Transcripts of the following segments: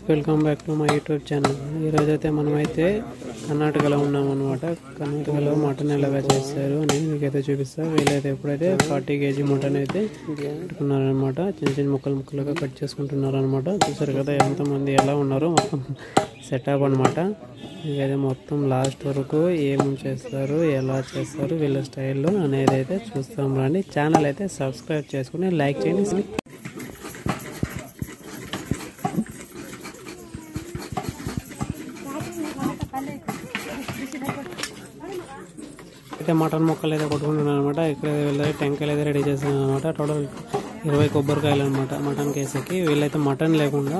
Welcome back to my YouTube channel. ఈరోజు అయితే మనమైతే కర్ణాటకలో ఉన్నామన్నమాట. కర్ణాటకలో మటన్ ఎలాగా చేస్తారు అని మీకైతే చూపిస్తాను. వీళ్ళైతే ఎప్పుడైతే 40 kg మటన్ అయితే పెట్టుకున్నారనమాట. చిన్న చిన్న ముక్కలుగా కట్ చేసుకుంటున్నారు అనమాట. చూసారు కదా ఎంతమంది ఎలా ఉన్నారో మొత్తం సెటప్ అనమాట. ఇదైతే మొత్తం లాస్ట్ వరకు ఏమేమి చేస్తారు, ఎలా చేస్తారు, వీళ్ళ స్టైల్లో అనేది అయితే చూస్తాం రండి. ఛానల్ అయితే సబ్స్క్రైబ్ చేసుకుని లైక్ చేయండి. అయితే మటన్ ముక్కలు అయితే కొట్టుకుంటున్నాను అనమాట. ఇక్కడ వీళ్ళైతే టెంకాయలు అయితే రెడీ చేస్తున్నాను అనమాట. టోటల్ 20 కొబ్బరికాయలు అనమాట మటన్ కేసుకి. వీళ్ళైతే మటన్ లేకుండా,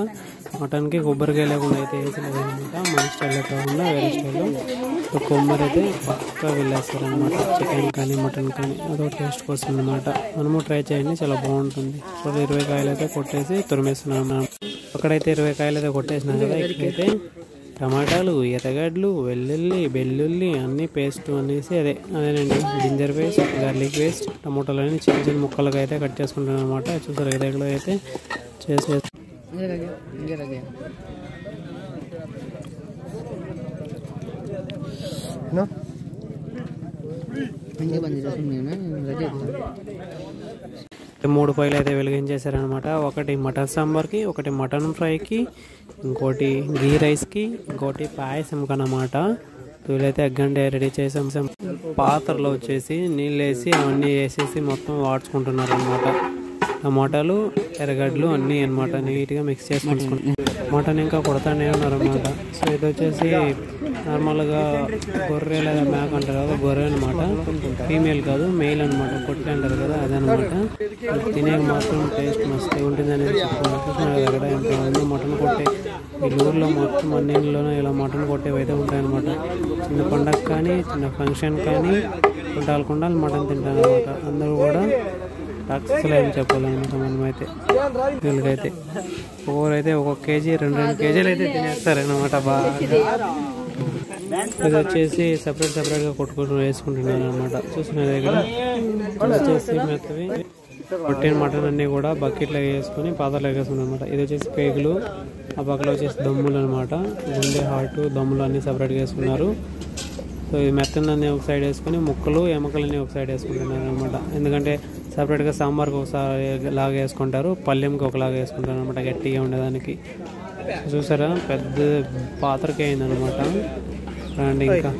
మటన్కి కొబ్బరికాయ లేకుండా అయితే వేసలేదనమాట. మన స్టైల్లో కాకుండా వేరే స్టైల్లో కొబ్బరి అయితే పక్కా వెళ్ళేస్తారనమాట. చికెన్ కానీ మటన్ కానీ అదో టేస్ట్ కోసం అనమాట. మనము ట్రై చేయండి, చాలా బాగుంటుంది. టోటల్ 20 కాయలు అయితే కొట్టేసి తురిమేస్తున్నాం. అక్కడైతే 20 కాయలు అయితే కొట్టేసినాం కదా. ఇక్కడైతే టమాటాలు, ఎర్రగడ్డలు, వెల్లుల్లి అన్ని పేస్ట్ అనేసి అదేనండి జింజర్ పేస్ట్, గార్లిక్ పేస్ట్, టమాటాలు అన్ని చిన్న చిన్న ముక్కలుగా అయితే కట్ చేసుకుంటాను అనమాట. చూసారు కదా ఇక్కడ అయితే చేసి మూడు ఫైలు అయితే వెలిగించేశారనమాట. ఒకటి మటన్ సాంబార్కి, ఒకటి మటన్ ఫ్రైకి, ఇంకోటి గీ రైస్కి, ఇంకోటి పాయసం కనమాట. వీళ్ళైతే ఎగ్గంటే రెడీ చేసాం. పాత్రలో వచ్చేసి నీళ్ళు వేసి అవన్నీ వేసేసి మొత్తం వాడ్చుకుంటున్నారు అనమాట. టమాటాలు, ఎర్రగడ్డలు అన్నీ అనమాట నీట్గా మిక్స్ చేసుకుంటున్నారు. మటన్ ఇంకా కొడతానే ఉన్నారు అనమాట. సో ఇది వచ్చేసి నార్మల్గా గొర్రె లేదా మేక అంటారు కదా, గొర్రె అనమాట. ఫీమేల్ కాదు, మెయిల్ అనమాట. కొట్టి అంటారు కదా అదనమాట. తినే మాత్రం టేస్ట్ మస్తు ఉంటుంది అనేది చెప్తున్నారు కదా. ఇంకా మటన్ కొట్టే ఈ ఊర్లో మొత్తం అన్నింటిలోనూ ఇలా మటన్ కొట్టేవి అయితే ఉంటాయన్నమాట. చిన్న పండగ కానీ, చిన్న ఫంక్షన్ కానీ కుంటాలు మటన్ తింటారు అనమాట. అందరూ కూడా టాక్స్లో ఏం చెప్పాలన్నమాట. మనమైతే వీళ్ళకైతే ఒక్కొక్కరైతే 1 kg 2 kgలు అయితే తినేస్తారనమాట బాగా. ఇది వచ్చేసి సపరేట్గా వేసుకుంటున్నారు అనమాట. చూస్తున్నారు ఇక్కడ వచ్చేసి మెత్తవి కొట్టిన మటన్ అన్నీ కూడా బకెట్లో వేసుకొని పాత్రలో వేసుకున్నారు అనమాట. ఇది వచ్చేసి పేగులు, ఆ పక్కలో వచ్చేసి దమ్ములు అనమాట. గుండె, హార్ట్, దమ్ములు అన్నీ సపరేట్గా వేసుకున్నారు. సో ఇది మెత్తనన్నీ ఒక సైడ్ వేసుకొని ముక్కలు, ఎముకలన్నీ ఒక సైడ్ వేసుకుంటున్నారు అనమాట. ఎందుకంటే సపరేట్గా సాంబార్కి ఒకసారి లాగా వేసుకుంటారు, పల్లెంకి ఒకలాగా వేసుకుంటారు అనమాట, గట్టిగా ఉండేదానికి. చూసారా పెద్ద పాత్రకి అయిందనమాట. రండి ఇంకా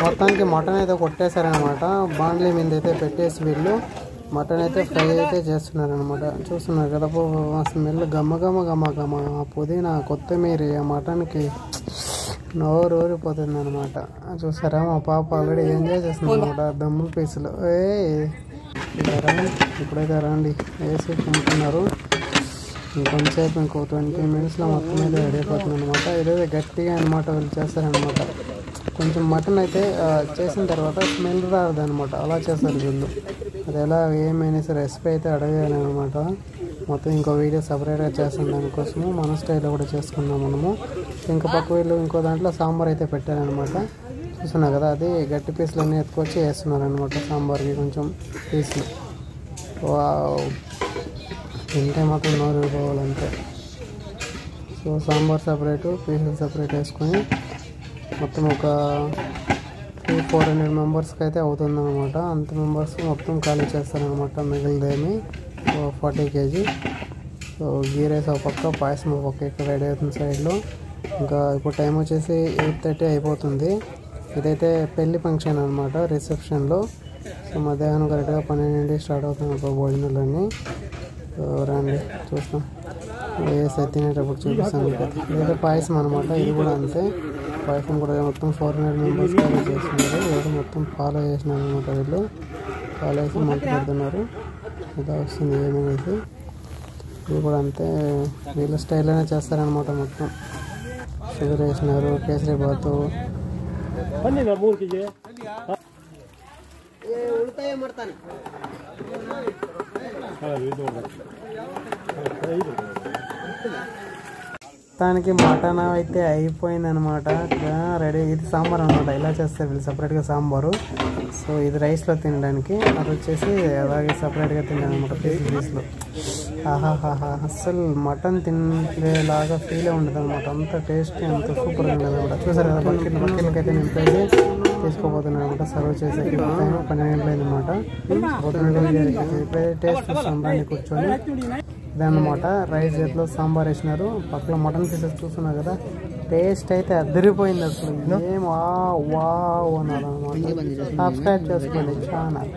మొత్తానికి మటన్ అయితే కొట్టేశారనమాట. బాండ్లీ మీద అయితే పెట్టేసి వీళ్ళు మటన్ అయితే ఫ్రై అయితే చేస్తున్నారనమాట. చూస్తున్నారు కదా స్మెల్ గమ పుదీనా, కొత్తిమీర కొత్తిమీర నోరు ఊరిపోతుంది అనమాట. చూసారా మా పాప ఆల్రెడీ ఎంజాయ్ చేస్తుంది అనమాట. దమ్ముల పీసులు ఇప్పుడైతే రండి వేసి తింటున్నారు. ఇంకొంచెంసేపు ఇంకో 20 minutesలో మొత్తం అయితే రెడీ అయిపోతుంది అనమాట. ఇదైతే గట్టిగా అనమాట వీళ్ళు చేస్తారనమాట. కొంచెం మటన్ అయితే చేసిన తర్వాత స్మెల్ రాదు అనమాట, అలా చేస్తారు వీళ్ళు. అది ఎలా ఏమైనా సరే రెసిపీ అయితే అడగాను అనమాట. మొత్తం ఇంకో వీడియో సపరేట్గా చేస్తాం దానికోసము. మన స్టైల్లో కూడా చేసుకున్నాం మనము. ఇంకా పక్క వీళ్ళు ఇంకో దాంట్లో సాంబార్ అయితే పెట్టారనమాట. చూస్తున్నా కదా అది గట్టి పీసులు అన్నీ ఎత్తుకొచ్చి వేస్తున్నారు అనమాట సాంబార్కి కొంచెం పీసులు. తింటే మాత్రం నోరు పోవాలంటే. సో సాంబార్ సపరేటు, పీసులు సపరేట్ వేసుకొని మొత్తం ఒక 300-400 మెంబర్స్కి అయితే అవుతుందన్నమాట. అంత మెంబర్స్ మొత్తం ఖాళీ చేస్తారనమాట. మిగిలిదేమి 40 kg. సో గీ రైస్ ఒక పక్క, పాయసం ఒక పక్క ఇక్కడ రెడీ అవుతుంది సైడ్లో. ఇంకా ఇప్పుడు టైం వచ్చేసి 8:30 అయిపోతుంది. ఇదైతే పెళ్లి ఫంక్షన్ అనమాట, రిసెప్షన్లో. సో మధ్యాహ్నం కరెక్ట్గా 12 స్టార్ట్ అవుతుంది భోజనాలన్నీ. సో రండి చూస్తాం, వేసి తినేటప్పుడు చూపిస్తాను. ఇదైతే పాయసం అనమాట. ఇది కూడా అంతే, పాయసం కూడా మొత్తం 400 మెంబర్స్ ఫాలో చేస్తున్నారు. వీళ్ళు మొత్తం ఫాలో చేసినారు అనమాట. వీళ్ళు ఫాలో చేసి మంట పెడుతున్నారు. ఇలా వస్తుంది ఏమనేసి. ఇది కూడా అంతే, వీళ్ళ స్టైల్లోనే చేస్తారనమాట. మొత్తం షుగర్ వేసినారు, కేసరి బాతు మొత్తానికి మటన్ అయితే అయిపోయింది అనమాట. రెడీ. ఇది సాంబార్ అనమాట. ఇలా చేస్తారు వీళ్ళు సపరేట్గా సాంబారు. సో ఇది రైస్లో తినడానికి, అది వచ్చేసి అలాగే సపరేట్గా తినడానికి అనమాట, పీసులు. ఆహాహాహా, అస్సలు మటన్ తినేలాగా ఫీల్ ఉండదు అనమాట. అంత టేస్టీ, అంత సూపర్గా ఉండదు అనమాట. చూసారు కదా, బకెట్లకి అయితే నింపేసి తీసుకోబోతున్నాను అనమాట. సర్వ్ చేసేకి టైం 12 గంటలు అయిందన్నమాట. ఇప్పుడైతే టేస్ట్ చూస్తాం దాన్ని కూర్చొని. ఇదన్నమాట రైస్ చేతిలో సాంబార్ వేసినారు, పక్కన మటన్ పీసెస్ చూస్తున్నారు కదా. టేస్ట్ అయితే అదిరిపోయింది అసలు. ఏం వావ్ అన్నారు అనమాట. సబ్స్క్రైబ్ చేసుకోండి ఛానల్.